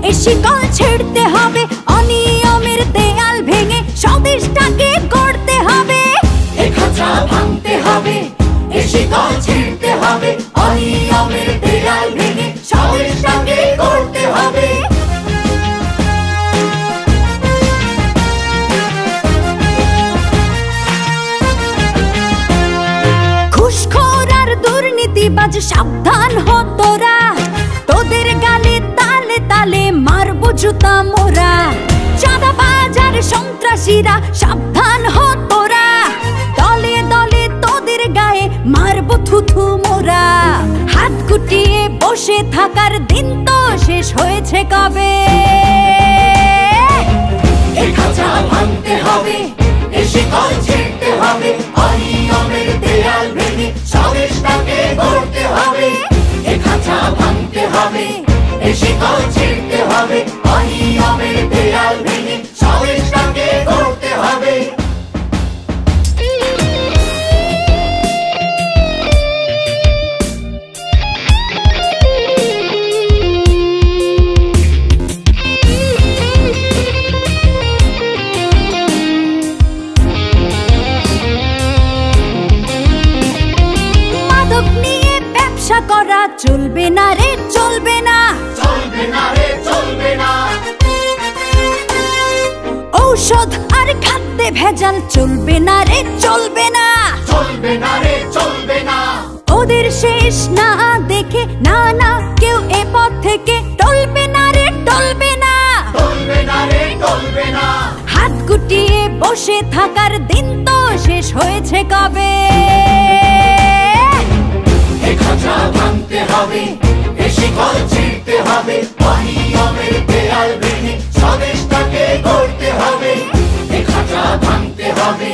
এ শিকল ছিঁড়তে হবে, অনিয়মের দেয়াল ভেঙে স্বদেশটাকে গড়তে হবে। এ খাঁচা ভাঙতে হবে, এ শিকল ছিঁড়তে হবে, অনিয়মের দেয়াল ভেঙে স্বদেশটাকে গড়তে হবে। ঘুষখোর আর দুর্নীতিবাজ সাবধান হ তোরা, তোদের গালে তালে তালে মারবো জুতা মোরা। চাঁদাবাজ আর সন্ত্রাসীরা সাবধান হ তোরা, দলে দলে তোদের গায়ে মারবো থুথু মোরা। হাত গুটিয়ে বসে থাকার দিন তো শেষ হয়েছে কবে। এ খাঁচা ভাঙতে হবে, এ শিকল ছিঁড়তে হবে, অনিয়মের দেয়াল ভেঙে স্বদেশটাকে গড়তে হবে। এ খাঁচা ভাঙতে হবে, এ শিকল ছিঁড়তে হবে, অনিয়মের দেয়াল ভেঙে স্বদেশটাকে গড়তে হবে। করা চলবে না রে, চলবে না, চলবে না রে, চলবে না। ঔষধ আর খাদ্যে ভেজাল চলবে না রে, চলবে না, চলবে না রে, চলবে না। ওদের শেষ না দেখে না না কেউ এ পথ থেকে টলবে না রে, টলবে না, টলবে না রে, টলবে না। হাত গুটিয়ে বসে থাকার দিন তো শেষ হয়েছে কবে। এ খাঁচা ভাঙতে হবে, এ শিকল ছিঁড়তে হবে, অনিয়মের দেয়াল ভেঙে স্বদেশটাকে গড়তে হবে। এ খাঁচা ভাঙতে হবে,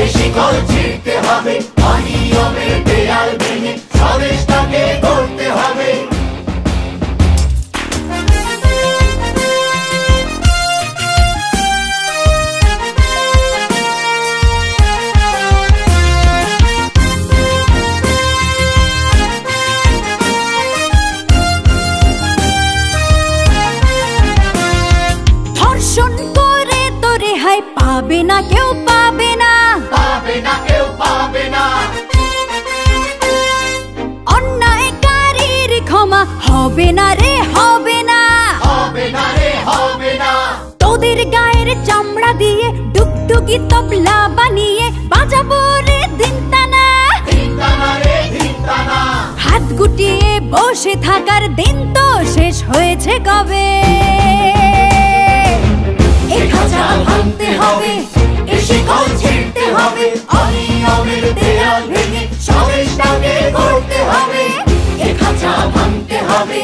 এ শিকল ছিঁড়তে হবে, অনিয়মের দেয়াল ভেঙে স্বদেশটাকে গড়তে হবে। পাবে না কেউ, পাবে না, পাবে না কেউ, পাবে না। অন্যায়কারীর ক্ষমা হবে না রে, হবে না, হবে না রে, হবে না। তোদের গায়ের চামড়া দিয়ে ডুগডুগি তবলা বানিয়ে বাজাবো রে দিনতানা, দিনতানা রে, দিনতানা। হাত গুটিয়ে বসে থাকার দিন তো শেষ হয়েছে কবে। এ খাঁচা ভাঙতে হবে, এ শিকল ছিঁড়তে হবে, অনিয়মের দেয়াল ভেঙে স্বদেশটাকে গড়তে হবে। এ খাঁচা ভাঙতে হবে,